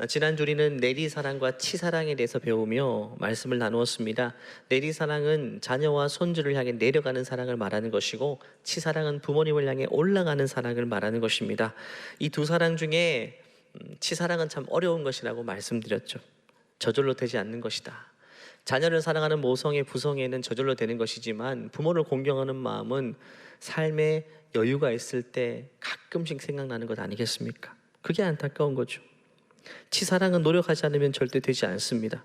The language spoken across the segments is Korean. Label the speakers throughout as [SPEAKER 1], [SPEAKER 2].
[SPEAKER 1] 지난주 우리는 내리사랑과 치사랑에 대해서 배우며 말씀을 나누었습니다. 내리사랑은 자녀와 손주를 향해 내려가는 사랑을 말하는 것이고, 치사랑은 부모님을 향해 올라가는 사랑을 말하는 것입니다. 이 두 사랑 중에 치사랑은 참 어려운 것이라고 말씀드렸죠. 저절로 되지 않는 것이다. 자녀를 사랑하는 모성의 부성에는 저절로 되는 것이지만, 부모를 공경하는 마음은 삶에 여유가 있을 때 가끔씩 생각나는 것 아니겠습니까? 그게 안타까운 거죠. 치사랑은 노력하지 않으면 절대 되지 않습니다.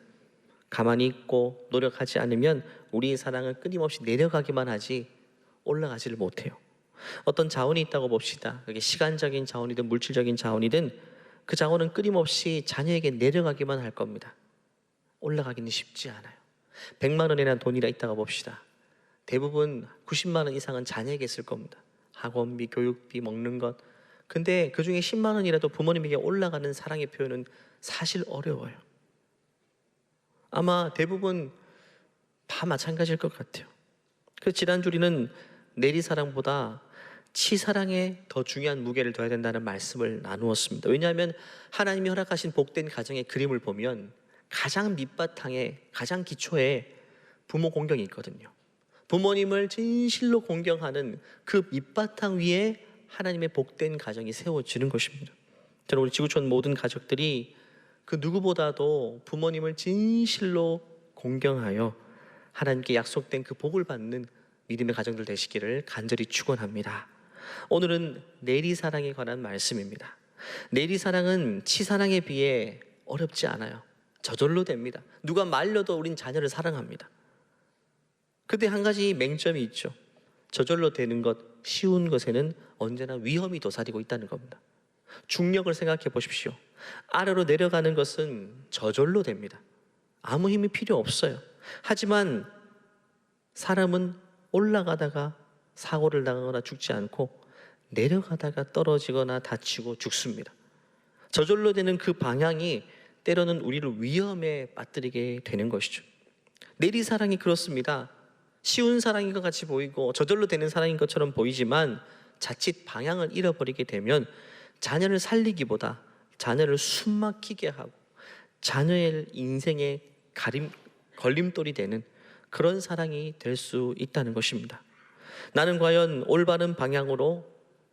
[SPEAKER 1] 가만히 있고 노력하지 않으면 우리의 사랑은 끊임없이 내려가기만 하지 올라가지를 못해요. 어떤 자원이 있다고 봅시다. 그게 시간적인 자원이든 물질적인 자원이든 그 자원은 끊임없이 자녀에게 내려가기만 할 겁니다. 올라가기는 쉽지 않아요. 100만 원이나 돈이라 있다고 봅시다. 대부분 90만 원 이상은 자녀에게 쓸 겁니다. 학원비, 교육비, 먹는 것. 근데 그 중에 10만 원이라도 부모님에게 올라가는 사랑의 표현은 사실 어려워요. 아마 대부분 다 마찬가지일 것 같아요. 그래서 지난주 우리는 내리사랑보다 치사랑에 더 중요한 무게를 둬야 된다는 말씀을 나누었습니다. 왜냐하면 하나님이 허락하신 복된 가정의 그림을 보면 가장 밑바탕에, 가장 기초에 부모 공경이 있거든요. 부모님을 진실로 공경하는 그 밑바탕 위에 하나님의 복된 가정이 세워지는 것입니다. 저는 우리 지구촌 모든 가족들이 그 누구보다도 부모님을 진실로 공경하여 하나님께 약속된 그 복을 받는 믿음의 가정들 되시기를 간절히 축원합니다. 오늘은 내리사랑에 관한 말씀입니다. 내리사랑은 치사랑에 비해 어렵지 않아요. 저절로 됩니다. 누가 말려도 우린 자녀를 사랑합니다. 근데 한 가지 맹점이 있죠. 저절로 되는 것, 쉬운 것에는 언제나 위험이 도사리고 있다는 겁니다. 중력을 생각해 보십시오. 아래로 내려가는 것은 저절로 됩니다. 아무 힘이 필요 없어요. 하지만 사람은 올라가다가 사고를 당하거나 죽지 않고 내려가다가 떨어지거나 다치고 죽습니다. 저절로 되는 그 방향이 때로는 우리를 위험에 빠뜨리게 되는 것이죠. 내리사랑이 그렇습니다. 쉬운 사랑인 것 같이 보이고 저절로 되는 사랑인 것처럼 보이지만 자칫 방향을 잃어버리게 되면 자녀를 살리기보다 자녀를 숨막히게 하고 자녀의 인생의 걸림돌이 되는 그런 사랑이 될 수 있다는 것입니다. 나는 과연 올바른 방향으로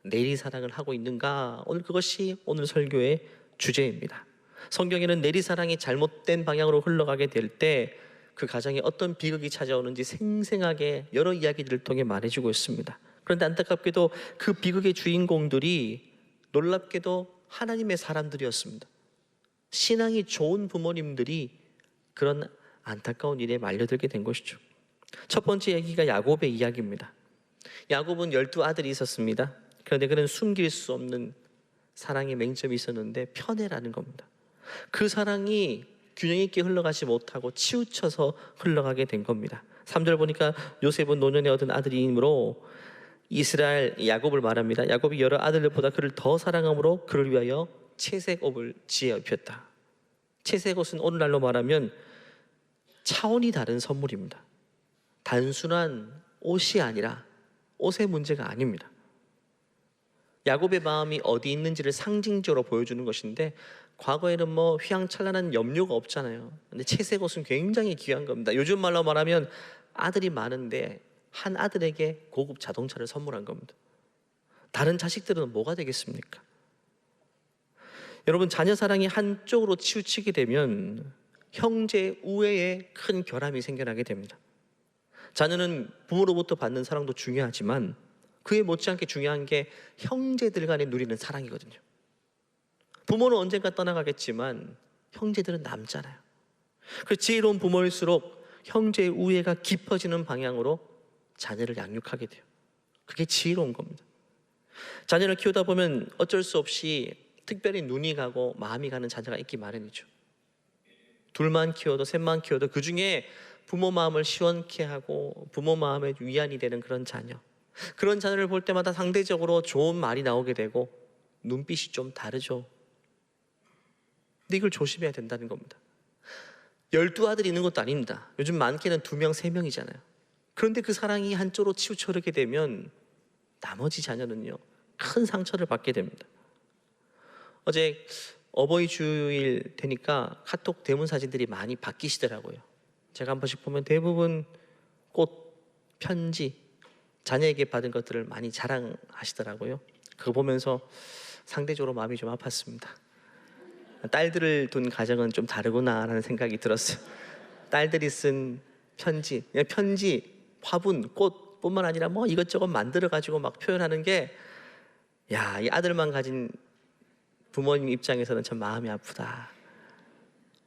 [SPEAKER 1] 내리사랑을 하고 있는가? 그것이 오늘 설교의 주제입니다. 성경에는 내리사랑이 잘못된 방향으로 흘러가게 될 때 그 가정에 어떤 비극이 찾아오는지 생생하게 여러 이야기들을 통해 말해주고 있습니다. 그런데 안타깝게도 그 비극의 주인공들이 놀랍게도 하나님의 사람들이었습니다. 신앙이 좋은 부모님들이 그런 안타까운 일에 말려들게 된 것이죠. 첫 번째 얘기가 야곱의 이야기입니다. 야곱은 12아들이 있었습니다. 그런데 그는 숨길 수 없는 사랑의 맹점이 있었는데 편애라는 겁니다. 그 사랑이 균형 있게 흘러가지 못하고 치우쳐서 흘러가게 된 겁니다. 3절 보니까 요셉은 노년에 얻은 아들이므로 이스라엘 야곱을 말합니다. 야곱이 여러 아들들보다 그를 더 사랑함으로 그를 위하여 채색 옷을 지어 입혔다. 채색 옷은 오늘날로 말하면 차원이 다른 선물입니다. 단순한 옷이 아니라 옷의 문제가 아닙니다. 야곱의 마음이 어디 있는지를 상징적으로 보여주는 것인데, 과거에는 휘황찬란한 염료가 없잖아요. 근데 채색 옷은 굉장히 귀한 겁니다. 요즘 말로 말하면 아들이 많은데 한 아들에게 고급 자동차를 선물한 겁니다. 다른 자식들은 뭐가 되겠습니까? 여러분, 자녀 사랑이 한쪽으로 치우치게 되면 형제 우애에 큰 결함이 생겨나게 됩니다. 자녀는 부모로부터 받는 사랑도 중요하지만 그에 못지않게 중요한 게 형제들 간에 누리는 사랑이거든요. 부모는 언젠가 떠나가겠지만 형제들은 남잖아요. 그래서 지혜로운 부모일수록 형제의 우애가 깊어지는 방향으로 자녀를 양육하게 돼요. 그게 지혜로운 겁니다. 자녀를 키우다 보면 어쩔 수 없이 특별히 눈이 가고 마음이 가는 자녀가 있기 마련이죠. 둘만 키워도 셋만 키워도 그 중에 부모 마음을 시원케 하고 부모 마음에 위안이 되는 그런 자녀, 그런 자녀를 볼 때마다 상대적으로 좋은 말이 나오게 되고 눈빛이 좀 다르죠. 근데 이걸 조심해야 된다는 겁니다. 12아들이 있는 것도 아닙니다. 요즘 많게는 2명, 3명이잖아요. 그런데 그 사랑이 한쪽으로 치우쳐 흐르게 되면 나머지 자녀는요, 큰 상처를 받게 됩니다. 어제 어버이 주일 되니까 카톡 대문 사진들이 많이 바뀌시더라고요. 제가 한 번씩 보면 대부분 꽃, 편지, 자녀에게 받은 것들을 많이 자랑하시더라고요. 그거 보면서 상대적으로 마음이 좀 아팠습니다. 딸들을 둔 가정은 좀 다르구나라는 생각이 들었어요. 딸들이 쓴 편지, 화분, 꽃뿐만 아니라 뭐 이것저것 만들어 가지고 막 표현하는 게, 야, 이 아들만 가진 부모님 입장에서는 참 마음이 아프다.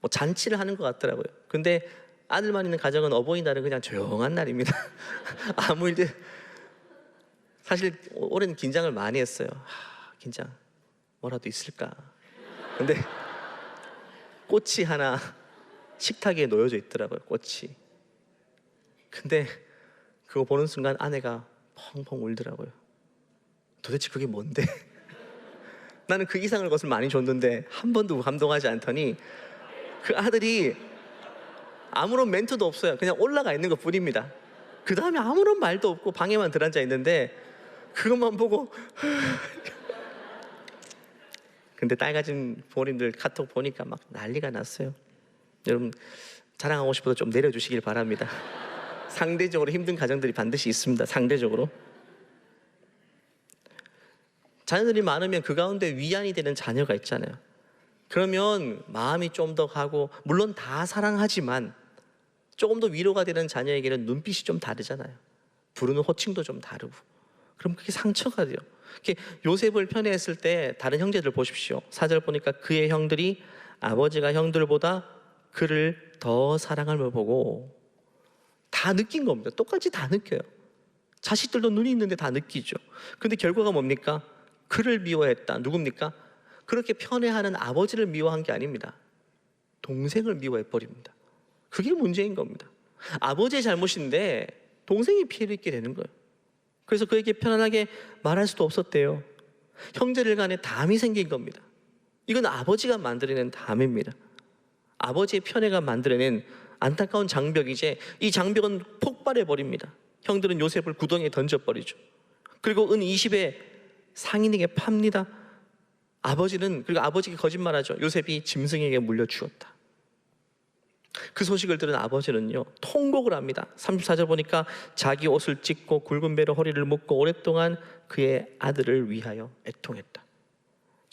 [SPEAKER 1] 뭐 잔치를 하는 것 같더라고요. 근데 아들만 있는 가정은 어버이날은 그냥 조용한 날입니다. 아무 일도. 사실 올해는 긴장을 많이 했어요. 긴장, 뭐라도 있을까. 근데 꽃이 하나 식탁에 놓여져 있더라고요. 꽃이. 근데 그거 보는 순간 아내가 펑펑 울더라고요. 도대체 그게 뭔데? 나는 그 이상을 것을 많이 줬는데 한 번도 감동하지 않더니, 그 아들이 아무런 멘트도 없어요. 그냥 올라가 있는 것 뿐입니다. 그 다음에 아무런 말도 없고 방에만 들어앉아 있는데 그것만 보고 근데 딸 가진 부모님들 카톡 보니까 막 난리가 났어요. 여러분, 자랑하고 싶어도 좀 내려주시길 바랍니다. 상대적으로 힘든 가정들이 반드시 있습니다. 상대적으로. 자녀들이 많으면 그 가운데 위안이 되는 자녀가 있잖아요. 그러면 마음이 좀 더 가고, 물론 다 사랑하지만 조금 더 위로가 되는 자녀에게는 눈빛이 좀 다르잖아요. 부르는 호칭도 좀 다르고. 그럼 그게 상처가 돼요. 요셉을 편애했을 때 다른 형제들 보십시오. 4절 보니까 그의 형들이 아버지가 형들보다 그를 더 사랑함을 보고, 다 느낀 겁니다. 똑같이 다 느껴요. 자식들도 눈이 있는데 다 느끼죠. 근데 결과가 뭡니까? 그를 미워했다. 누굽니까? 그렇게 편애하는 아버지를 미워한 게 아닙니다. 동생을 미워해 버립니다. 그게 문제인 겁니다. 아버지의 잘못인데 동생이 피해를 입게 되는 거예요. 그래서 그에게 편안하게 말할 수도 없었대요. 형제들 간에 담이 생긴 겁니다. 이건 아버지가 만들어낸 담입니다. 아버지의 편애가 만들어낸 안타까운 장벽이지, 이 장벽은 폭발해 버립니다. 형들은 요셉을 구덩이에 던져버리죠. 그리고 은 20에 상인에게 팝니다. 그리고 아버지가 거짓말하죠. 요셉이 짐승에게 물려 죽었다. 그 소식을 들은 아버지는요, 통곡을 합니다. 34절 보니까 자기 옷을 찢고 굵은 배로 허리를 묶고 오랫동안 그의 아들을 위하여 애통했다.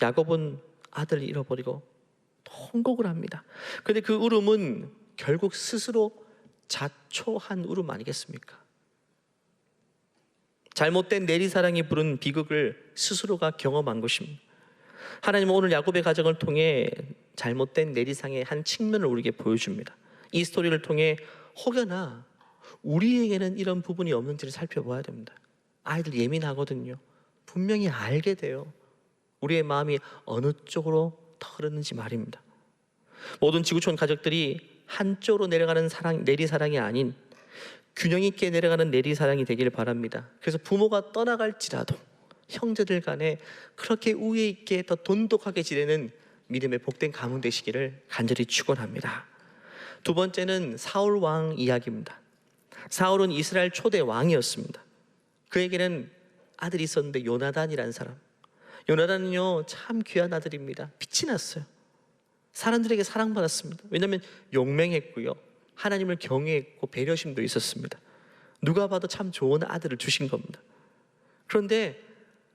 [SPEAKER 1] 야곱은 아들을 잃어버리고 통곡을 합니다. 그런데 그 울음은 결국 스스로 자초한 울음 아니겠습니까? 잘못된 내리사랑이 부른 비극을 스스로가 경험한 것입니다. 하나님은 오늘 야곱의 가정을 통해 잘못된 내리상의 한 측면을 우리에게 보여줍니다. 이 스토리를 통해 혹여나 우리에게는 이런 부분이 없는지를 살펴봐야 됩니다. 아이들 예민하거든요. 분명히 알게 돼요. 우리의 마음이 어느 쪽으로 더 흐르는지 말입니다. 모든 지구촌 가족들이 한쪽으로 내려가는 내리사랑이 아닌 균형 있게 내려가는 내리사랑이 되기를 바랍니다. 그래서 부모가 떠나갈지라도 형제들 간에 그렇게 우애 있게 더 돈독하게 지내는 믿음의 복된 가문 되시기를 간절히 축원합니다. 두 번째는 사울 왕 이야기입니다. 사울은 이스라엘 초대 왕이었습니다. 그에게는 아들이 있었는데 요나단이라는 사람. 요나단은요, 참 귀한 아들입니다. 빛이 났어요. 사람들에게 사랑받았습니다. 왜냐하면 용맹했고요, 하나님을 경외했고 배려심도 있었습니다. 누가 봐도 참 좋은 아들을 주신 겁니다. 그런데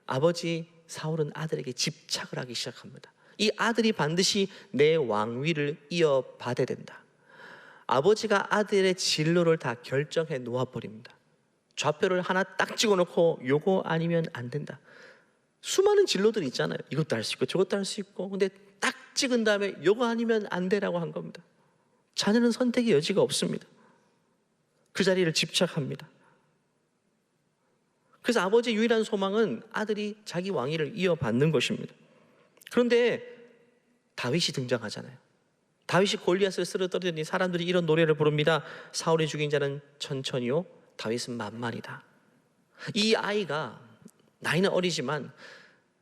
[SPEAKER 1] 아버지 사울은 아들에게 집착을 하기 시작합니다. 이 아들이 반드시 내 왕위를 이어받아야 된다. 아버지가 아들의 진로를 다 결정해 놓아버립니다. 좌표를 하나 딱 찍어놓고 요거 아니면 안 된다. 수많은 진로들이 있잖아요. 이것도 할 수 있고 저것도 할 수 있고. 근데 딱 찍은 다음에 요거 아니면 안 되라고 한 겁니다. 자녀는 선택의 여지가 없습니다. 그 자리를 집착합니다. 그래서 아버지의 유일한 소망은 아들이 자기 왕위를 이어받는 것입니다. 그런데 다윗이 등장하잖아요. 다윗이 골리앗을 쓰러뜨리더니 사람들이 이런 노래를 부릅니다. 사울이 죽인 자는 천천히요, 다윗은 만만이다. 이 아이가 나이는 어리지만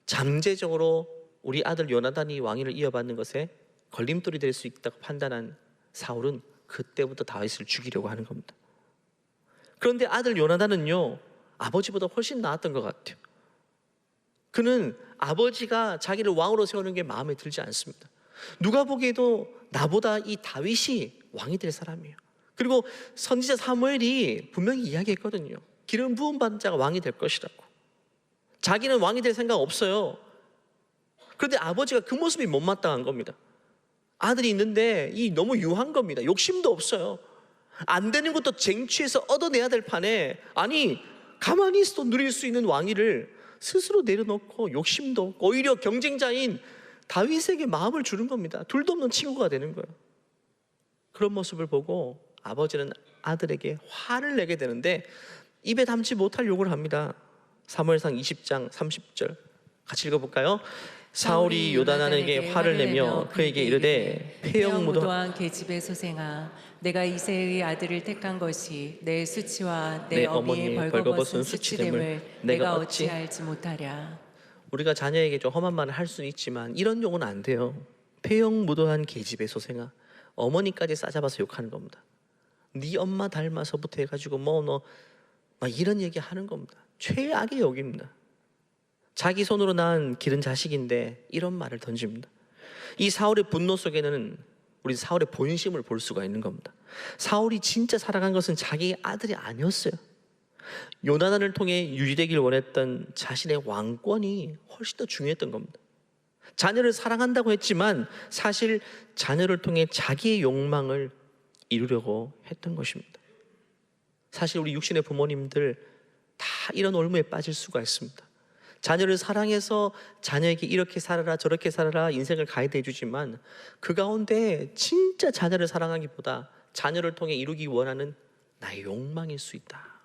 [SPEAKER 1] 잠재적으로 우리 아들 요나단이 왕위를 이어받는 것에 걸림돌이 될 수 있다고 판단한 사울은 그때부터 다윗을 죽이려고 하는 겁니다. 그런데 아들 요나단은요, 아버지보다 훨씬 나았던 것 같아요. 그는 아버지가 자기를 왕으로 세우는 게 마음에 들지 않습니다. 누가 보기에도 나보다 이 다윗이 왕이 될 사람이에요. 그리고 선지자 사무엘이 분명히 이야기했거든요. 기름 부음 받은 자가 왕이 될 것이라고. 자기는 왕이 될 생각 없어요. 그런데 아버지가 그 모습이 못마땅한 겁니다. 아들이 있는데 너무 유한 겁니다. 욕심도 없어요. 안 되는 것도 쟁취해서 얻어내야 될 판에, 아니 가만히 있어도 누릴 수 있는 왕위를 스스로 내려놓고 욕심도 없고 오히려 경쟁자인 다윗에게 마음을 주는 겁니다. 둘도 없는 친구가 되는 거예요. 그런 모습을 보고 아버지는 아들에게 화를 내게 되는데 입에 담지 못할 욕을 합니다. 사무엘상 20장 30절 같이 읽어볼까요? 사울이 요나단에게 화를 내며 그에게 이르되 폐역무도한
[SPEAKER 2] 계집의 소생아, 내가 이새의 아들을 택한 것이 내 수치와 내 어미의 벌거벗은 수치됨을 내가 어찌 알지 못하랴.
[SPEAKER 1] 우리가 자녀에게 좀 험한 말을 할 수는 있지만 이런 욕은 안 돼요. 폐역무도한 계집의 소생아, 어머니까지 싸잡아서 욕하는 겁니다. 네 엄마 닮아서부터 해가지고 너 막 이런 얘기 하는 겁니다. 최악의 욕입니다. 자기 손으로 낳은 기른 자식인데 이런 말을 던집니다. 이 사울의 분노 속에는 우리 사울의 본심을 볼 수가 있는 겁니다. 사울이 진짜 살아간 것은 자기 아들이 아니었어요. 요나단을 통해 유지되길 원했던 자신의 왕권이 훨씬 더 중요했던 겁니다. 자녀를 사랑한다고 했지만 사실 자녀를 통해 자기의 욕망을 이루려고 했던 것입니다. 사실 우리 육신의 부모님들 다 이런 올무에 빠질 수가 있습니다. 자녀를 사랑해서 자녀에게 이렇게 살아라 저렇게 살아라 인생을 가이드해 주지만 그 가운데 진짜 자녀를 사랑하기보다 자녀를 통해 이루기 원하는 나의 욕망일 수 있다.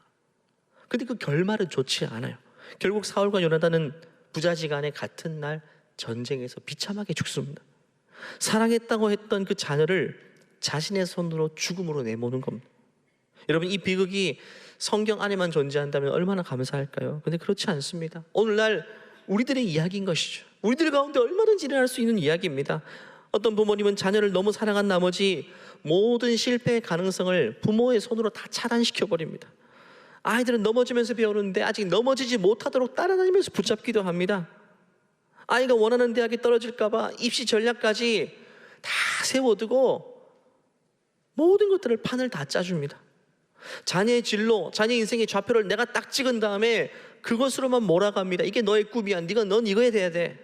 [SPEAKER 1] 근데 그 결말은 좋지 않아요. 결국 사울과 요나단은 부자지간에 같은 날 전쟁에서 비참하게 죽습니다. 사랑했다고 했던 그 자녀를 자신의 손으로 죽음으로 내모는 겁니다. 여러분, 이 비극이 성경 안에만 존재한다면 얼마나 감사할까요? 근데 그렇지 않습니다. 오늘날 우리들의 이야기인 것이죠. 우리들 가운데 얼마든지 일어날 수 있는 이야기입니다. 어떤 부모님은 자녀를 너무 사랑한 나머지 모든 실패의 가능성을 부모의 손으로 다 차단시켜 버립니다. 아이들은 넘어지면서 배우는데 아직 넘어지지 못하도록 따라다니면서 붙잡기도 합니다. 아이가 원하는 대학에 떨어질까 봐 입시 전략까지 다 세워두고 모든 것들을 판을 다 짜줍니다. 자녀의 진로, 자녀 인생의 좌표를 내가 딱 찍은 다음에 그것으로만 몰아갑니다. 이게 너의 꿈이야. 넌 이거에 돼야 돼.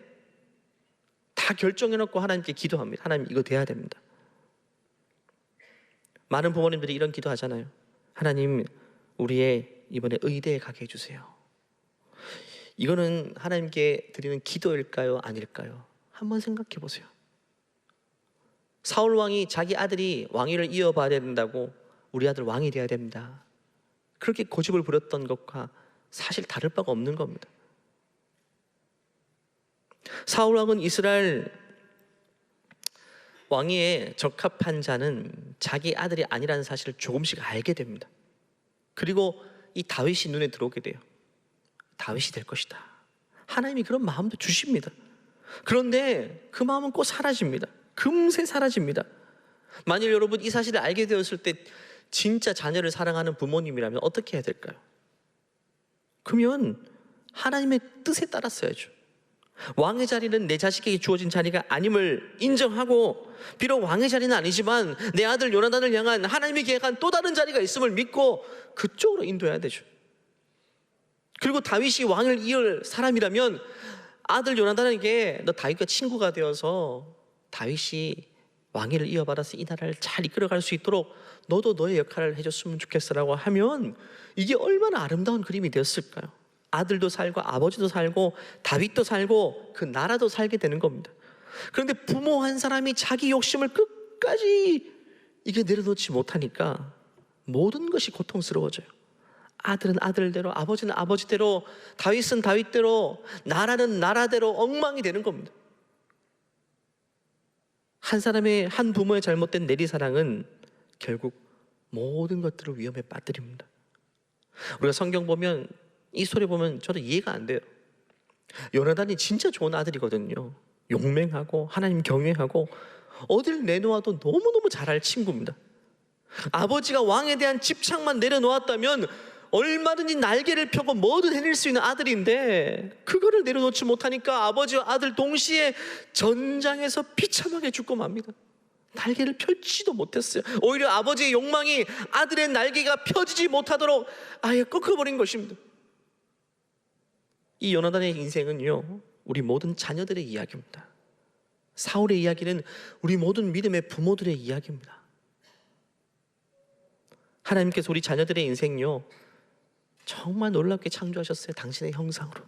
[SPEAKER 1] 다 결정해놓고 하나님께 기도합니다. 하나님, 이거 돼야 됩니다. 많은 부모님들이 이런 기도하잖아요. 하나님, 우리의 이번에 의대에 가게 해주세요. 이거는 하나님께 드리는 기도일까요? 아닐까요? 한번 생각해 보세요. 사울 왕이 자기 아들이 왕위를 이어봐야 된다고 우리 아들 왕이 돼야 됩니다. 그렇게 고집을 부렸던 것과 사실 다를 바가 없는 겁니다. 사울 왕은 이스라엘 왕위에 적합한 자는 자기 아들이 아니라는 사실을 조금씩 알게 됩니다. 그리고 이 다윗이 눈에 들어오게 돼요. 다윗이 될 것이다. 하나님이 그런 마음도 주십니다. 그런데 그 마음은 꼭 사라집니다. 금세 사라집니다. 만일 여러분 이 사실을 알게 되었을 때 진짜 자녀를 사랑하는 부모님이라면 어떻게 해야 될까요? 그러면 하나님의 뜻에 따랐어야죠. 왕의 자리는 내 자식에게 주어진 자리가 아님을 인정하고, 비록 왕의 자리는 아니지만 내 아들 요나단을 향한 하나님이 계획한 또 다른 자리가 있음을 믿고 그쪽으로 인도해야 되죠. 그리고 다윗이 왕을 이을 사람이라면 아들 요나단에게 너 다윗과 친구가 되어서 다윗이 왕위를 이어받아서 이 나라를 잘 이끌어갈 수 있도록 너도 너의 역할을 해줬으면 좋겠어라고 하면 이게 얼마나 아름다운 그림이 되었을까요? 아들도 살고 아버지도 살고 다윗도 살고 그 나라도 살게 되는 겁니다. 그런데 부모 한 사람이 자기 욕심을 끝까지 이게 내려놓지 못하니까 모든 것이 고통스러워져요. 아들은 아들대로, 아버지는 아버지대로, 다윗은 다윗대로, 나라는 나라대로 엉망이 되는 겁니다. 한 부모의 잘못된 내리사랑은 결국 모든 것들을 위험에 빠뜨립니다. 우리가 성경 보면 이 소리 보면 저도 이해가 안 돼요. 요나단이 진짜 좋은 아들이거든요. 용맹하고 하나님 경외하고 어딜 내놓아도 너무너무 잘할 친구입니다. 아버지가 왕에 대한 집착만 내려놓았다면 얼마든지 날개를 펴고 뭐든 해낼 수 있는 아들인데 그거를 내려놓지 못하니까 아버지와 아들 동시에 전장에서 비참하게 죽고 맙니다. 날개를 펼치지도 못했어요. 오히려 아버지의 욕망이 아들의 날개가 펴지지 못하도록 아예 꺾어버린 것입니다. 이 요나단의 인생은요, 우리 모든 자녀들의 이야기입니다. 사울의 이야기는 우리 모든 믿음의 부모들의 이야기입니다. 하나님께서 우리 자녀들의 인생요, 정말 놀랍게 창조하셨어요. 당신의 형상으로.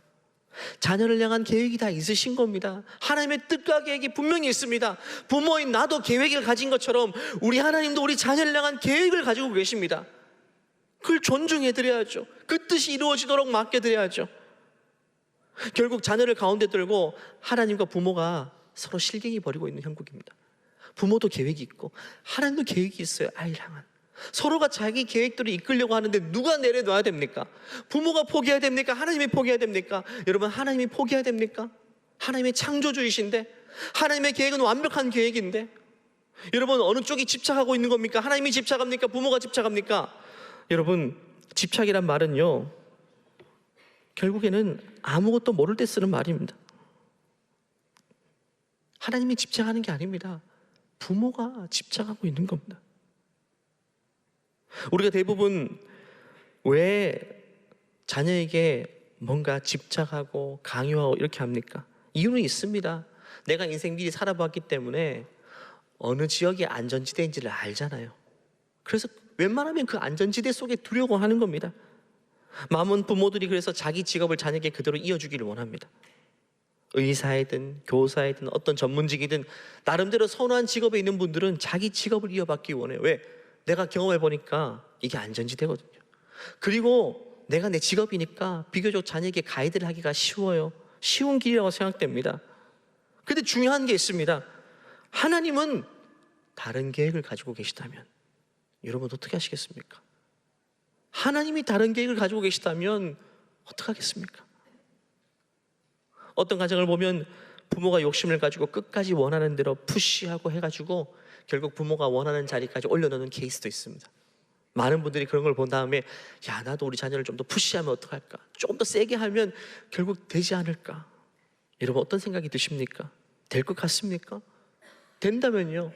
[SPEAKER 1] 자녀를 향한 계획이 다 있으신 겁니다. 하나님의 뜻과 계획이 분명히 있습니다. 부모인 나도 계획을 가진 것처럼 우리 하나님도 우리 자녀를 향한 계획을 가지고 계십니다. 그걸 존중해드려야죠. 그 뜻이 이루어지도록 맡겨드려야죠. 결국 자녀를 가운데 들고 하나님과 부모가 서로 실갱이 벌이고 있는 형국입니다. 부모도 계획이 있고 하나님도 계획이 있어요. 아이를 향한. 서로가 자기 계획들을 이끌려고 하는데 누가 내려놔야 됩니까? 부모가 포기해야 됩니까? 하나님이 포기해야 됩니까? 여러분, 하나님이 포기해야 됩니까? 하나님의 창조주이신데, 하나님의 계획은 완벽한 계획인데, 여러분, 어느 쪽이 집착하고 있는 겁니까? 하나님이 집착합니까? 부모가 집착합니까? 여러분, 집착이란 말은요, 결국에는 아무것도 모를 때 쓰는 말입니다. 하나님이 집착하는 게 아닙니다. 부모가 집착하고 있는 겁니다. 우리가 대부분 왜 자녀에게 뭔가 집착하고 강요하고 이렇게 합니까? 이유는 있습니다. 내가 인생 미리 살아봤기 때문에 어느 지역이 안전지대인지를 알잖아요. 그래서 웬만하면 그 안전지대 속에 두려고 하는 겁니다. 많은 부모들이 그래서 자기 직업을 자녀에게 그대로 이어주기를 원합니다. 의사이든 교사이든 어떤 전문직이든 나름대로 선호한 직업에 있는 분들은 자기 직업을 이어받기 원해요. 왜? 내가 경험해 보니까 이게 안전지대거든요. 그리고 내가 내 직업이니까 비교적 자녀에게 가이드를 하기가 쉬워요. 쉬운 길이라고 생각됩니다. 근데 중요한 게 있습니다. 하나님은 다른 계획을 가지고 계시다면 여러분 어떻게 하시겠습니까? 하나님이 다른 계획을 가지고 계시다면 어떻게 하겠습니까? 어떤 가정을 보면 부모가 욕심을 가지고 끝까지 원하는 대로 푸시하고 해가지고 결국 부모가 원하는 자리까지 올려놓는 케이스도 있습니다. 많은 분들이 그런 걸 본 다음에 야, 나도 우리 자녀를 좀 더 푸시하면 어떡할까? 조금 더 세게 하면 결국 되지 않을까? 여러분 어떤 생각이 드십니까? 될 것 같습니까? 된다면요.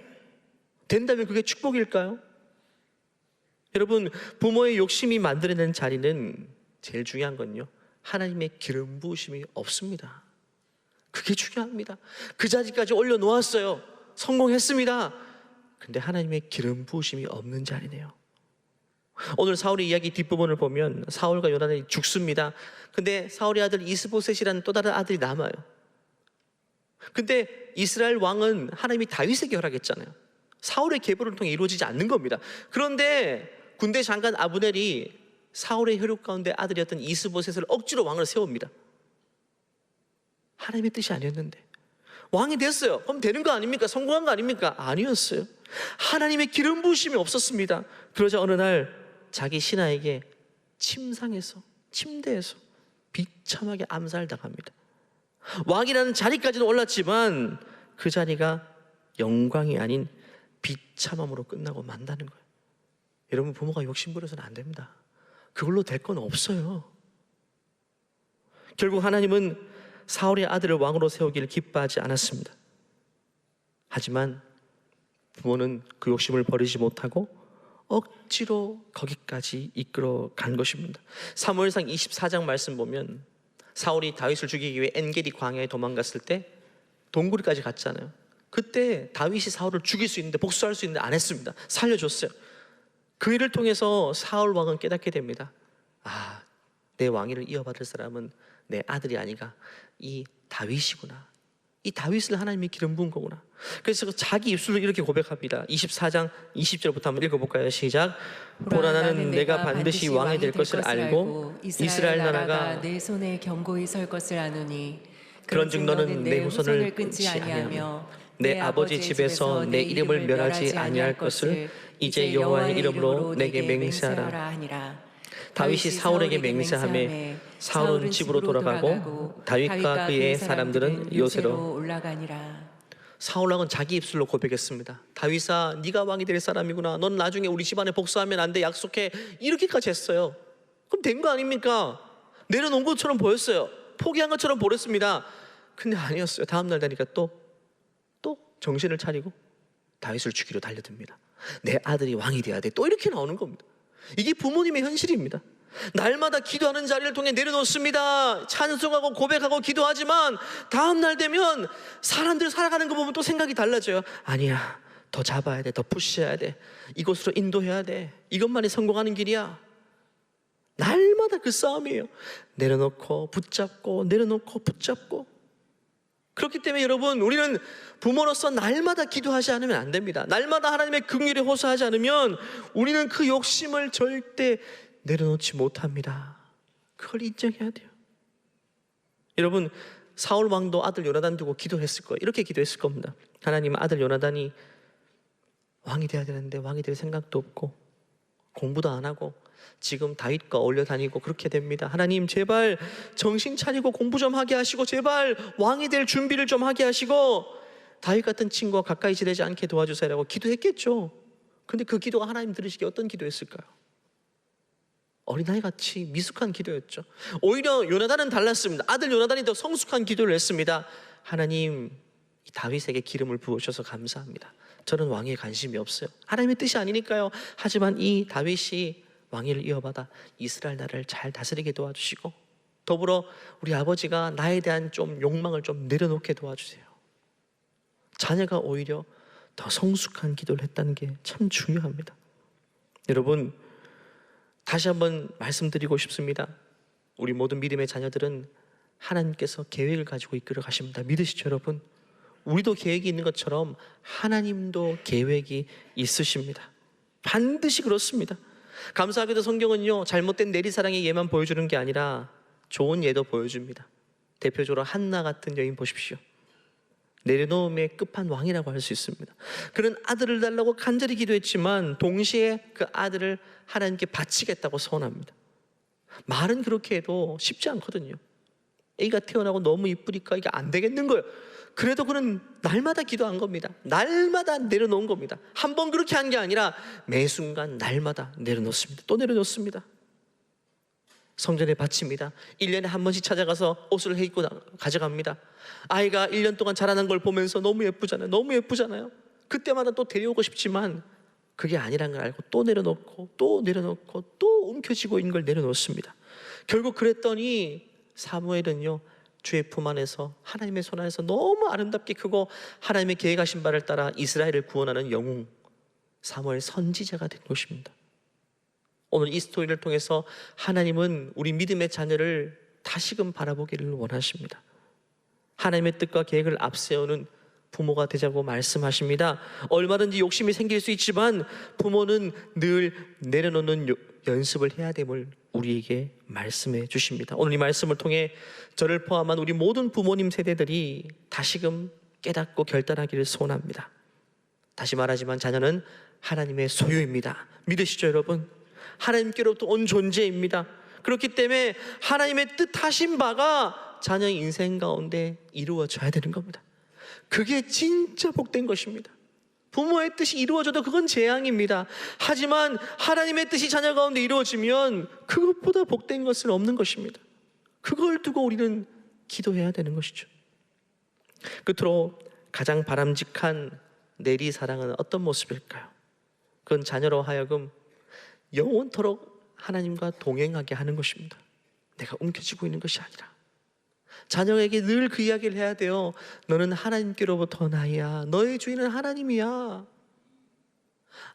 [SPEAKER 1] 된다면 그게 축복일까요? 여러분, 부모의 욕심이 만들어낸 자리는 제일 중요한 건요, 하나님의 기름 부으심이 없습니다. 그게 중요합니다. 그 자리까지 올려놓았어요. 성공했습니다. 근데 하나님의 기름 부으심이 없는 자리네요. 오늘 사울의 이야기 뒷부분을 보면 사울과 요나단이 죽습니다. 근데 사울의 아들 이스보셋이라는 또 다른 아들이 남아요. 근데 이스라엘 왕은 하나님이 다윗에게 허락했잖아요. 사울의 계보를 통해 이루어지지 않는 겁니다. 그런데 군대 장관 아브넬이 사울의 혈육 가운데 아들이었던 이스보셋을 억지로 왕으로 세웁니다. 하나님의 뜻이 아니었는데 왕이 됐어요. 그럼 되는 거 아닙니까? 성공한 거 아닙니까? 아니었어요. 하나님의 기름 부으심이 없었습니다. 그러자 어느 날 자기 신하에게 침상에서, 침대에서 비참하게 암살당합니다. 왕이라는 자리까지는 올랐지만 그 자리가 영광이 아닌 비참함으로 끝나고 만다는 거예요. 여러분, 부모가 욕심부려서는 안 됩니다. 그걸로 될 건 없어요. 결국 하나님은 사울의 아들을 왕으로 세우기를 기뻐하지 않았습니다. 하지만 부모는 그 욕심을 버리지 못하고 억지로 거기까지 이끌어 간 것입니다. 사무엘상 24장 말씀 보면 사울이 다윗을 죽이기 위해 엔게디 광야에 도망갔을 때 동굴까지 갔잖아요. 그때 다윗이 사울을 죽일 수 있는데, 복수할 수 있는데 안 했습니다. 살려줬어요. 그 일을 통해서 사울 왕은 깨닫게 됩니다. 아, 내 왕위를 이어받을 사람은 내 아들이 아니라 이 다윗이구나. 이 다윗을 하나님이 기름 부은 거구나. 그래서 자기 입술로 이렇게 고백합니다. 24장 20절부터 한번 읽어볼까요? 시작. 보라, 나는 내가 반드시 왕이 될 것을 알고 이스라엘 나라가
[SPEAKER 2] 내 손에 견고히 설 것을 아노니
[SPEAKER 1] 그런즉 너는 내 후손을 끊지 아니하며 내 아버지 집에서 내 이름을 멸하지 아니할 것을 이제 여호와의 이름으로 내게 맹세하라 하니라. 다윗이 사울에게 맹세하며 사울은 집으로 돌아가고 다윗과 그의 사람들은 요새로
[SPEAKER 2] 올라가니라.
[SPEAKER 1] 사울 왕은 자기 입술로 고백했습니다. 다윗아, 네가 왕이 될 사람이구나. 넌 나중에 우리 집안에 복수하면 안 돼. 약속해. 이렇게까지 했어요. 그럼 된 거 아닙니까? 내려놓은 것처럼 보였어요. 포기한 것처럼 보였습니다. 근데 아니었어요. 다음 날 되니까 또 정신을 차리고 다윗을 죽이러 달려듭니다. 내 아들이 왕이 돼야 돼. 또 이렇게 나오는 겁니다. 이게 부모님의 현실입니다. 날마다 기도하는 자리를 통해 내려놓습니다. 찬송하고 고백하고 기도하지만 다음 날 되면 사람들 살아가는 거 보면 또 생각이 달라져요. 아니야, 더 잡아야 돼, 더 푸시해야 돼, 이곳으로 인도해야 돼, 이것만이 성공하는 길이야. 날마다 그 싸움이에요. 내려놓고 붙잡고 내려놓고 붙잡고. 그렇기 때문에 여러분, 우리는 부모로서 날마다 기도하지 않으면 안 됩니다. 날마다 하나님의 긍휼에 호소하지 않으면 우리는 그 욕심을 절대 내려놓지 못합니다. 그걸 인정해야 돼요. 여러분, 사울 왕도 아들 요나단 두고 기도했을 거예요. 이렇게 기도했을 겁니다. 하나님, 아들 요나단이 왕이 돼야 되는데 왕이 될 생각도 없고 공부도 안 하고 지금 다윗과 어울려 다니고 그렇게 됩니다. 하나님, 제발 정신 차리고 공부 좀 하게 하시고 제발 왕이 될 준비를 좀 하게 하시고 다윗 같은 친구와 가까이 지내지 않게 도와주세요라고 기도했겠죠. 근데 그 기도가 하나님 들으시기에 어떤 기도였을까요? 어린아이같이 미숙한 기도였죠. 오히려 요나단은 달랐습니다. 아들 요나단이 더 성숙한 기도를 했습니다. 하나님, 이 다윗에게 기름을 부으셔서 감사합니다. 저는 왕위에 관심이 없어요. 하나님의 뜻이 아니니까요. 하지만 이 다윗이 왕위를 이어받아 이스라엘 나라를 잘 다스리게 도와주시고 더불어 우리 아버지가 나에 대한 좀 욕망을 좀 내려놓게 도와주세요. 자녀가 오히려 더 성숙한 기도를 했다는 게 참 중요합니다. 여러분, 다시 한번 말씀드리고 싶습니다. 우리 모든 믿음의 자녀들은 하나님께서 계획을 가지고 이끌어 가십니다. 믿으시죠, 여러분? 우리도 계획이 있는 것처럼 하나님도 계획이 있으십니다. 반드시 그렇습니다. 감사하게도 성경은요, 잘못된 내리사랑의 예만 보여주는 게 아니라 좋은 예도 보여줍니다. 대표적으로 한나 같은 여인 보십시오. 내려놓음의 끝판왕이라고 할 수 있습니다. 그는 아들을 달라고 간절히 기도했지만 동시에 그 아들을 하나님께 바치겠다고 선언합니다. 말은 그렇게 해도 쉽지 않거든요. 애가 태어나고 너무 이쁘니까 이게 안 되겠는 거예요. 그래도 그는 날마다 기도한 겁니다. 날마다 내려놓은 겁니다. 한 번 그렇게 한 게 아니라 매 순간 날마다 내려놓습니다. 또 내려놓습니다. 성전에 바칩니다. 1년에 한 번씩 찾아가서 옷을 해입고 가져갑니다. 아이가 1년 동안 자라난 걸 보면서 너무 예쁘잖아요. 너무 예쁘잖아요. 그때마다 또 데려오고 싶지만 그게 아니란 걸 알고 또 내려놓고 또 내려놓고 또 움켜쥐고 있는 걸 내려놓습니다. 결국 그랬더니 사무엘은요, 주의 품 안에서 하나님의 손 안에서 너무 아름답게 크고 하나님의 계획하신 바를 따라 이스라엘을 구원하는 영웅 사무엘 선지자가 된 것입니다. 오늘 이 스토리를 통해서 하나님은 우리 믿음의 자녀를 다시금 바라보기를 원하십니다. 하나님의 뜻과 계획을 앞세우는 부모가 되자고 말씀하십니다. 얼마든지 욕심이 생길 수 있지만 부모는 늘 내려놓는 연습을 해야 됨을 우리에게 말씀해 주십니다. 오늘 이 말씀을 통해 저를 포함한 우리 모든 부모님 세대들이 다시금 깨닫고 결단하기를 소원합니다. 다시 말하지만 자녀는 하나님의 소유입니다. 믿으시죠, 여러분? 하나님께로부터 온 존재입니다. 그렇기 때문에 하나님의 뜻하신 바가 자녀의 인생 가운데 이루어져야 되는 겁니다. 그게 진짜 복된 것입니다. 부모의 뜻이 이루어져도 그건 재앙입니다. 하지만 하나님의 뜻이 자녀 가운데 이루어지면 그것보다 복된 것은 없는 것입니다. 그걸 두고 우리는 기도해야 되는 것이죠. 끝으로 가장 바람직한 내리사랑은 어떤 모습일까요? 그건 자녀로 하여금 영원토록 하나님과 동행하게 하는 것입니다. 내가 움켜쥐고 있는 것이 아니라 자녀에게 늘 그 이야기를 해야 돼요. 너는 하나님께로부터 나이야. 너의 주인은 하나님이야.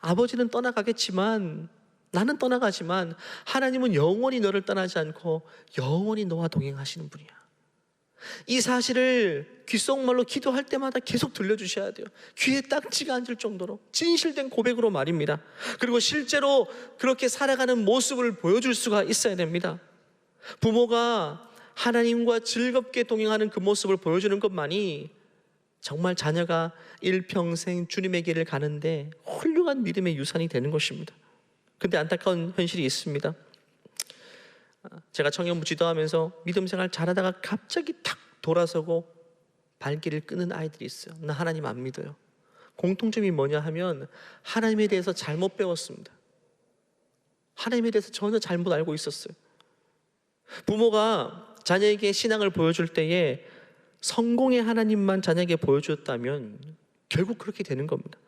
[SPEAKER 1] 아버지는 떠나가겠지만, 나는 떠나가지만 하나님은 영원히 너를 떠나지 않고 영원히 너와 동행하시는 분이야. 이 사실을 귓속말로 기도할 때마다 계속 들려주셔야 돼요. 귀에 딱지가 앉을 정도로 진실된 고백으로 말입니다. 그리고 실제로 그렇게 살아가는 모습을 보여줄 수가 있어야 됩니다. 부모가 하나님과 즐겁게 동행하는 그 모습을 보여주는 것만이 정말 자녀가 일평생 주님의 길을 가는데 훌륭한 믿음의 유산이 되는 것입니다. 근데 안타까운 현실이 있습니다. 제가 청년부 지도하면서 믿음 생활 잘하다가 갑자기 탁 돌아서고 발길을 끄는 아이들이 있어요. 나 하나님 안 믿어요. 공통점이 뭐냐 하면 하나님에 대해서 잘못 배웠습니다. 하나님에 대해서 전혀 잘못 알고 있었어요. 부모가 자녀에게 신앙을 보여줄 때에 성공의 하나님만 자녀에게 보여줬다면 결국 그렇게 되는 겁니다.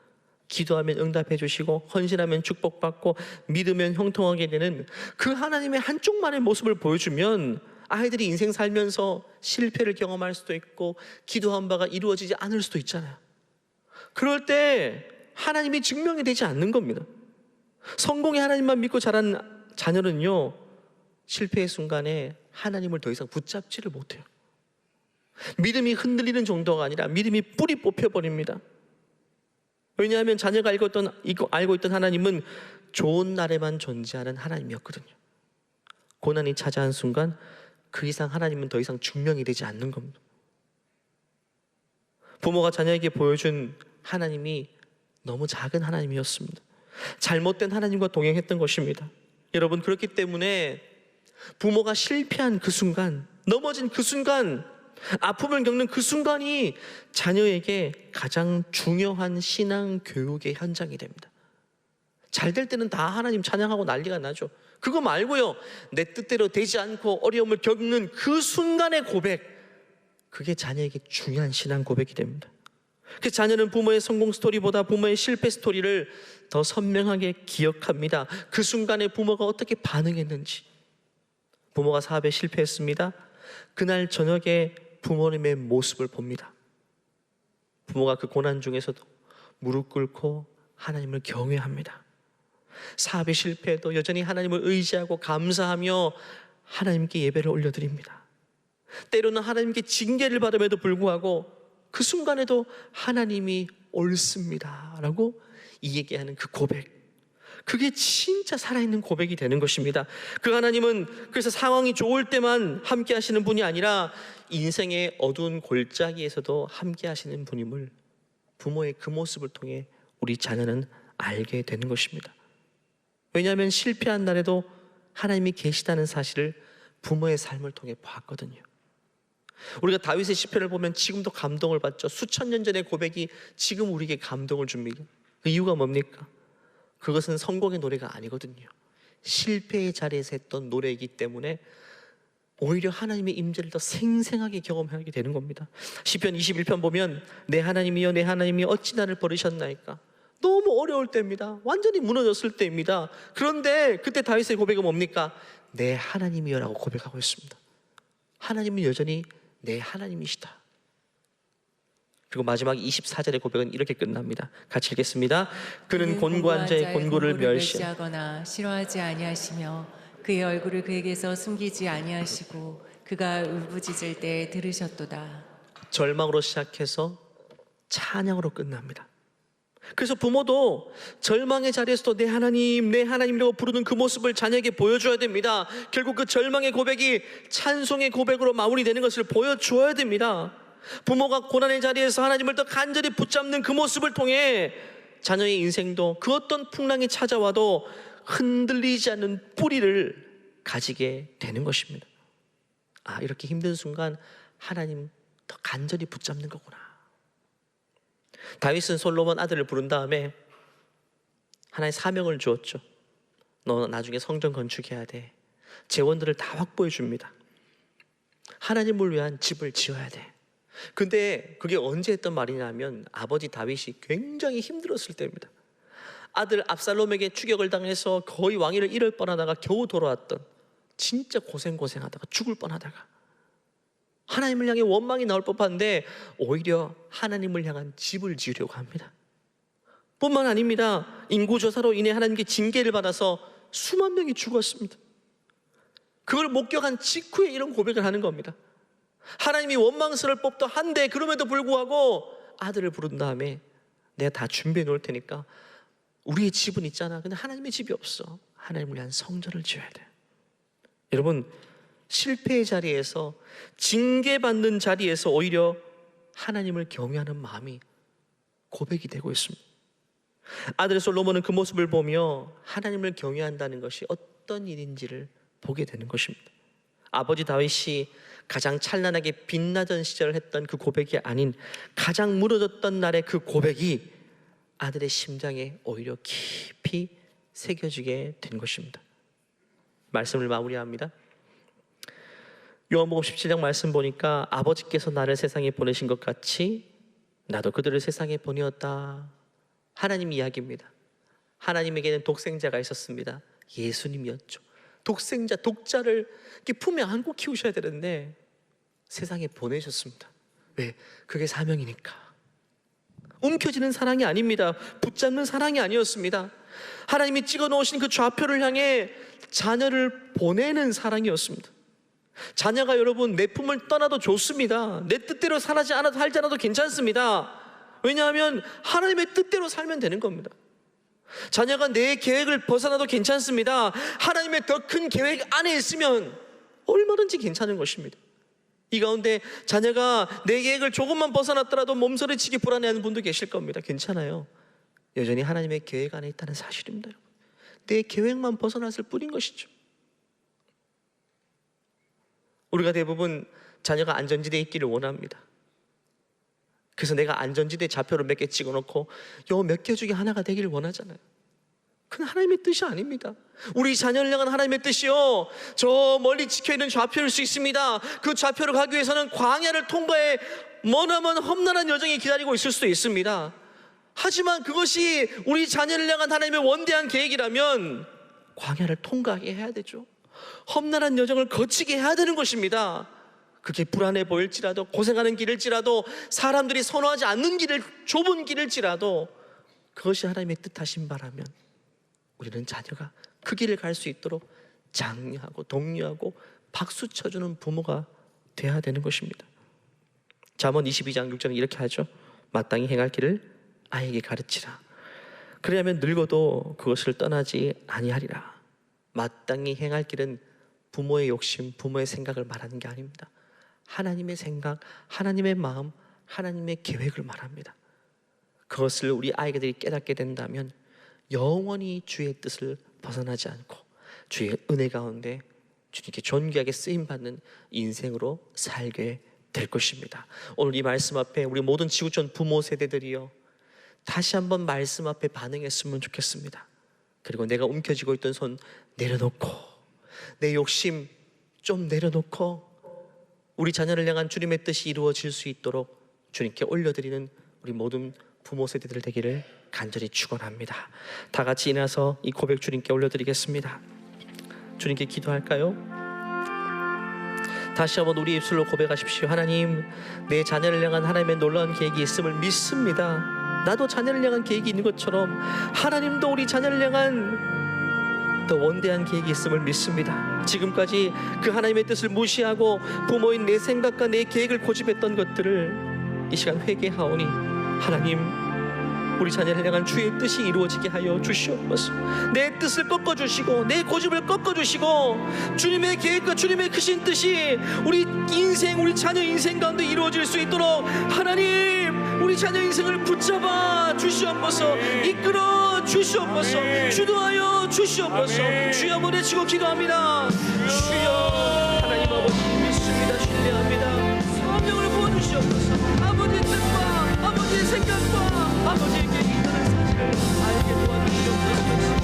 [SPEAKER 1] 기도하면 응답해 주시고 헌신하면 축복받고 믿으면 형통하게 되는 그 하나님의 한쪽만의 모습을 보여주면 아이들이 인생 살면서 실패를 경험할 수도 있고 기도한 바가 이루어지지 않을 수도 있잖아요. 그럴 때 하나님이 증명이 되지 않는 겁니다. 성공의 하나님만 믿고 자란 자녀는요, 실패의 순간에 하나님을 더 이상 붙잡지를 못해요. 믿음이 흔들리는 정도가 아니라 믿음이 뿌리 뽑혀버립니다. 왜냐하면 자녀가 알고 있던 하나님은 좋은 날에만 존재하는 하나님이었거든요. 고난이 찾아온 순간 그 이상 하나님은 더 이상 증명이 되지 않는 겁니다. 부모가 자녀에게 보여준 하나님이 너무 작은 하나님이었습니다. 잘못된 하나님과 동행했던 것입니다. 여러분, 그렇기 때문에 부모가 실패한 그 순간, 넘어진 그 순간, 아픔을 겪는 그 순간이 자녀에게 가장 중요한 신앙 교육의 현장이 됩니다. 잘 될 때는 다 하나님 찬양하고 난리가 나죠. 그거 말고요, 내 뜻대로 되지 않고 어려움을 겪는 그 순간의 고백, 그게 자녀에게 중요한 신앙 고백이 됩니다. 그 자녀는 부모의 성공 스토리보다 부모의 실패 스토리를 더 선명하게 기억합니다. 그 순간에 부모가 어떻게 반응했는지. 부모가 사업에 실패했습니다. 그날 저녁에 부모님의 모습을 봅니다. 부모가 그 고난 중에서도 무릎 꿇고 하나님을 경외합니다. 사업에 실패해도 여전히 하나님을 의지하고 감사하며 하나님께 예배를 올려드립니다. 때로는 하나님께 징계를 받음에도 불구하고 그 순간에도 하나님이 옳습니다 라고 얘기하는 그 고백, 그게 진짜 살아있는 고백이 되는 것입니다. 그 하나님은 그래서 상황이 좋을 때만 함께 하시는 분이 아니라 인생의 어두운 골짜기에서도 함께 하시는 분임을 부모의 그 모습을 통해 우리 자녀는 알게 되는 것입니다. 왜냐하면 실패한 날에도 하나님이 계시다는 사실을 부모의 삶을 통해 봤거든요. 우리가 다윗의 시편을 보면 지금도 감동을 받죠. 수천 년 전의 고백이 지금 우리에게 감동을 줍니다. 그 이유가 뭡니까? 그것은 성공의 노래가 아니거든요. 실패의 자리에서 했던 노래이기 때문에 오히려 하나님의 임재를 더 생생하게 경험하게 되는 겁니다. 시편 21편 보면 내 하나님이여 내 하나님이 어찌 나를 버리셨나이까. 너무 어려울 때입니다. 완전히 무너졌을 때입니다. 그런데 그때 다윗의 고백은 뭡니까? 내 하나님이여 라고 고백하고 있습니다. 하나님은 여전히 내 하나님이시다. 그리고 마지막 24절의 고백은 이렇게 끝납니다. 같이 읽겠습니다. 그는 곤고한 자의 곤고를
[SPEAKER 2] 멸시하거나 싫어하지 아니하시며 그의 얼굴을 그에게서 숨기지 아니하시고 그가 울부짖을 때 들으셨도다.
[SPEAKER 1] 절망으로 시작해서 찬양으로 끝납니다. 그래서 부모도 절망의 자리에서도 내 하나님이라고 부르는 그 모습을 자녀에게 보여줘야 됩니다. 결국 그 절망의 고백이 찬송의 고백으로 마무리되는 것을 보여줘야 됩니다. 부모가 고난의 자리에서 하나님을 더 간절히 붙잡는 그 모습을 통해 자녀의 인생도 그 어떤 풍랑이 찾아와도 흔들리지 않는 뿌리를 가지게 되는 것입니다. 아, 이렇게 힘든 순간 하나님 더 간절히 붙잡는 거구나. 다윗은 솔로몬 아들을 부른 다음에 하나의 사명을 주었죠. 너 나중에 성전 건축해야 돼. 재원들을 다 확보해 줍니다. 하나님을 위한 집을 지어야 돼. 근데 그게 언제 했던 말이냐면 아버지 다윗이 굉장히 힘들었을 때입니다. 아들 압살롬에게 추격을 당해서 거의 왕위를 잃을 뻔하다가 겨우 돌아왔던, 진짜 고생하다가 죽을 뻔하다가 하나님을 향해 원망이 나올 법한데 오히려 하나님을 향한 집을 지으려고 합니다. 뿐만 아닙니다. 인구조사로 인해 하나님께 징계를 받아서 수만 명이 죽었습니다. 그걸 목격한 직후에 이런 고백을 하는 겁니다. 하나님이 원망스러울 법도 한데 그럼에도 불구하고 아들을 부른 다음에 내가 다 준비해 놓을 테니까 우리의 집은 있잖아. 근데 하나님의 집이 없어. 하나님을 위한 성전을 지어야 돼. 여러분, 실패의 자리에서, 징계받는 자리에서 오히려 하나님을 경외하는 마음이 고백이 되고 있습니다. 아들 솔로몬은 그 모습을 보며 하나님을 경외한다는 것이 어떤 일인지를 보게 되는 것입니다. 아버지 다윗이 가장 찬란하게 빛나던 시절을 했던 그 고백이 아닌 가장 무너졌던 날의 그 고백이 아들의 심장에 오히려 깊이 새겨지게 된 것입니다. 말씀을 마무리합니다. 요한복음 17장 말씀 보니까 아버지께서 나를 세상에 보내신 것 같이 나도 그들을 세상에 보내었다. 하나님 이야기입니다. 하나님에게는 독생자가 있었습니다. 예수님이었죠. 독생자, 독자를 이렇게 품에 안고 키우셔야 되는데 세상에 보내셨습니다. 왜? 그게 사명이니까. 움켜쥐는 사랑이 아닙니다. 붙잡는 사랑이 아니었습니다. 하나님이 찍어 놓으신 그 좌표를 향해 자녀를 보내는 사랑이었습니다. 자녀가 여러분 내 품을 떠나도 좋습니다. 내 뜻대로 살지 않아도 괜찮습니다. 왜냐하면 하나님의 뜻대로 살면 되는 겁니다. 자녀가 내 계획을 벗어나도 괜찮습니다. 하나님의 더 큰 계획 안에 있으면 얼마든지 괜찮은 것입니다. 이 가운데 자녀가 내 계획을 조금만 벗어났더라도 몸서리치게 불안해하는 분도 계실 겁니다. 괜찮아요. 여전히 하나님의 계획 안에 있다는 사실입니다. 여러분. 내 계획만 벗어났을 뿐인 것이죠. 우리가 대부분 자녀가 안전지대에 있기를 원합니다. 그래서 내가 안전지대 좌표를 몇 개 찍어놓고 요 몇 개 중에 하나가 되기를 원하잖아요. 그건 하나님의 뜻이 아닙니다. 우리 자녀를 향한 하나님의 뜻이요, 저 멀리 찍혀있는 좌표일 수 있습니다. 그 좌표를 가기 위해서는 광야를 통과해 머나먼 험난한 여정이 기다리고 있을 수도 있습니다. 하지만 그것이 우리 자녀를 향한 하나님의 원대한 계획이라면 광야를 통과하게 해야 되죠. 험난한 여정을 거치게 해야 되는 것입니다. 그게 불안해 보일지라도, 고생하는 길일지라도, 사람들이 선호하지 않는 길을, 좁은 길일지라도 그것이 하나님의 뜻하신 바라면 우리는 자녀가 그 길을 갈 수 있도록 장려하고 독려하고 박수 쳐주는 부모가 돼야 되는 것입니다. 잠언 22장 6절은 이렇게 하죠. 마땅히 행할 길을 아이에게 가르치라. 그리하면 늙어도 그것을 떠나지 아니하리라. 마땅히 행할 길은 부모의 욕심, 부모의 생각을 말하는 게 아닙니다. 하나님의 생각, 하나님의 마음, 하나님의 계획을 말합니다. 그것을 우리 아이들이 깨닫게 된다면 영원히 주의 뜻을 벗어나지 않고 주의 은혜 가운데 주님께 존귀하게 쓰임받는 인생으로 살게 될 것입니다. 오늘 이 말씀 앞에 우리 모든 지구촌 부모 세대들이요, 다시 한번 말씀 앞에 반응했으면 좋겠습니다. 그리고 내가 움켜쥐고 있던 손 내려놓고, 내 욕심 좀 내려놓고 우리 자녀를 향한 주님의 뜻이 이루어질 수 있도록 주님께 올려드리는 우리 모든 부모 세대들 되기를 간절히 축원합니다. 다 같이 일어나서 이 고백 주님께 올려드리겠습니다. 주님께 기도할까요? 다시 한번 우리 입술로 고백하십시오. 하나님, 내 자녀를 향한 하나님의 놀라운 계획이 있음을 믿습니다. 나도 자녀를 향한 계획이 있는 것처럼 하나님도 우리 자녀를 향한 더 원대한 계획이 있음을 믿습니다. 지금까지 그 하나님의 뜻을 무시하고 부모인 내 생각과 내 계획을 고집했던 것들을 이 시간 회개하오니 하나님, 우리 자녀를 향한 주의 뜻이 이루어지게 하여 주시옵소서. 내 뜻을 꺾어주시고 내 고집을 꺾어주시고 주님의 계획과 주님의 크신 뜻이 우리 인생, 우리 자녀 인생 가운데 이루어질 수 있도록 하나님, 우리 자녀 인생을 붙잡아 주시옵소서. 이끌어 주시옵소서. 주도하여 주시옵소서. 주여 한번 외치고 기도합니다. 주여, 하나님 아버지 믿습니다. 신뢰합니다. 성령을 부어주시옵소서. 아버지의 뜻과 아버지의 생각과 아버지의 계획이 있다는 사실을 알게 도와주시옵소서.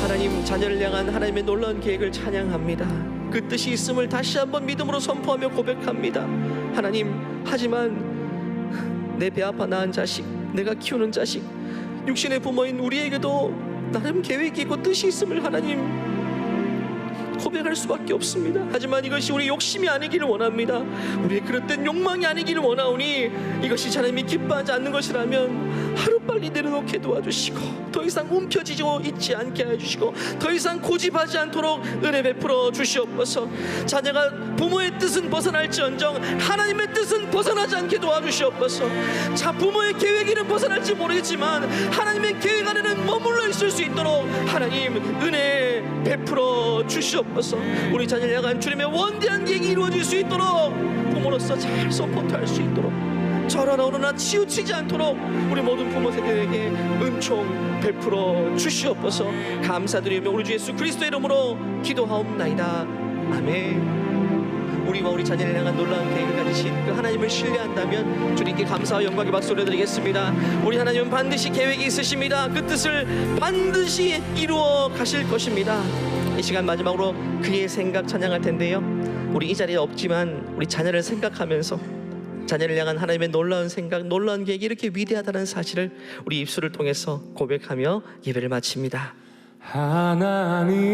[SPEAKER 1] 하나님, 자녀를 향한 하나님의 놀라운 계획을 찬양합니다. 그 뜻이 있음을 다시 한번 믿음으로 선포하며 고백합니다. 하나님, 하지만 내 배 아파 낳은 자식, 내가 키우는 자식, 육신의 부모인 우리에게도 나름 계획이 있고 뜻이 있음을 하나님 고백할 수밖에 없습니다. 하지만 이것이 우리 욕심이 아니기를 원합니다. 우리의 그릇된 욕망이 아니기를 원하오니 이것이 하나님이 기뻐하지 않는 것이라면 하루빨리 내려놓게 도와주시고 더 이상 움켜쥐고 있지 않게 해주시고 더 이상 고집하지 않도록 은혜 베풀어 주시옵소서. 자녀가 부모의 뜻은 벗어날지언정 하나님의 뜻은 벗어나지 않게 도와주시옵소서. 자, 부모의 계획에는 벗어날지 모르겠지만 하나님의 계획 안에는 머물러 있을 수 있도록 하나님 은혜 베풀어 주시옵소서. 우리 자녀를 향한 주님의 원대한 계획이 이루어질 수 있도록 부모로서 잘 서포트할 수 있도록 저러나 오르나 치우치지 않도록 우리 모든 부모 세대에게 은총 베풀어 주시옵소서. 감사드리며 우리 주 예수 그리스도의 이름으로 기도하옵나이다. 아멘. 우리와 우리 자녀를 향한 놀라운 계획을 가지신 그 하나님을 신뢰한다면 주님께 감사와 영광의 박수 올려드리겠습니다. 우리 하나님은 반드시 계획이 있으십니다. 그 뜻을 반드시 이루어 가실 것입니다. 이 시간 마지막으로 그의 생각 찬양할 텐데요. 우리 이 자리에 없지만 우리 자녀를 생각하면서 자녀를 향한 하나님의 놀라운 생각, 놀라운 계획이 이렇게 위대하다는 사실을 우리 입술을 통해서 고백하며 예배를 마칩니다.
[SPEAKER 3] 하나님은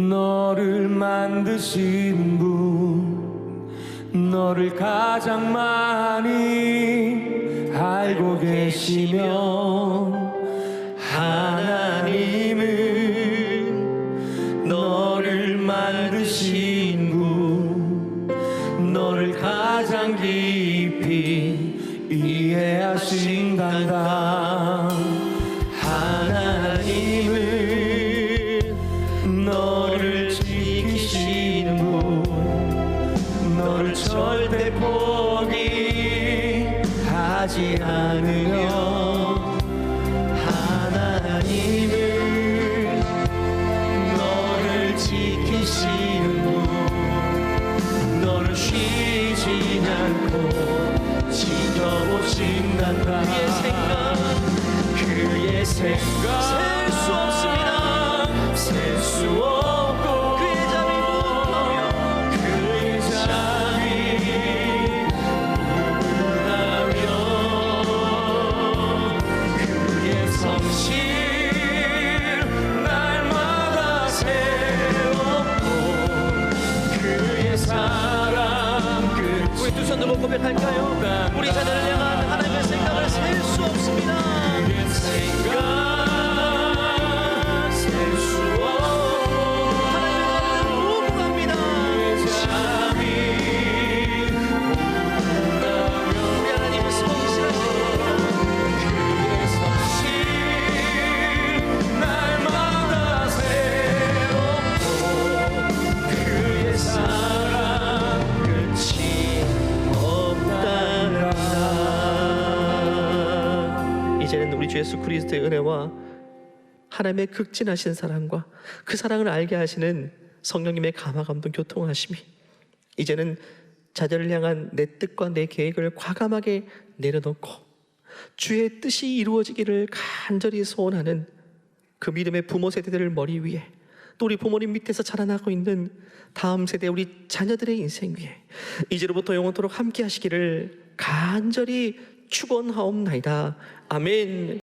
[SPEAKER 3] 너를 만드신 분, 너를 가장 많이 알고 계시며, 하나님은 너를 만드신 분, 너를 가장 깊이 이해하신단다. 하나님은 너를 지키시는 분, 너를 절대 포기하지 않으며, 하나님은 너를 지키시는 분, 너를 쉬지 않고 지켜보신단다. 그의 생각
[SPEAKER 1] 셀 수 없습니다.
[SPEAKER 3] 셀 수 없고,
[SPEAKER 1] 그의 잠이 무궁하며
[SPEAKER 3] 그의 잠이 무궁하며, 그의 성실 날마다 새롭고, 그의 사랑 끝이
[SPEAKER 1] 우리 두 손 들고 고백할까요? 우리 자녀를 향한 하나님의 생각을 셀 수 없습니다.
[SPEAKER 3] 그의 생각 셀 수 없고,
[SPEAKER 1] 하나님의 자녀는 무궁합니다.
[SPEAKER 3] 잠이 무궁하며,
[SPEAKER 1] 우리 하나님은 성실하십니다.
[SPEAKER 3] 그의 성실 날마다 새롭고, 그의 사랑 끝이 없단다.
[SPEAKER 1] 이제는 우리 주 예수 그리스도의 은혜와 하나님의 극진하신 사랑과 그 사랑을 알게 하시는 성령님의 감화 감동 교통하심이 이제는 자녀를 향한 내 뜻과 내 계획을 과감하게 내려놓고 주의 뜻이 이루어지기를 간절히 소원하는 그 믿음의 부모 세대들을 머리 위에, 또 우리 부모님 밑에서 자라나고 있는 다음 세대 우리 자녀들의 인생 위에 이제로부터 영원토록 함께 하시기를 간절히 축원하옵나이다. 아멘.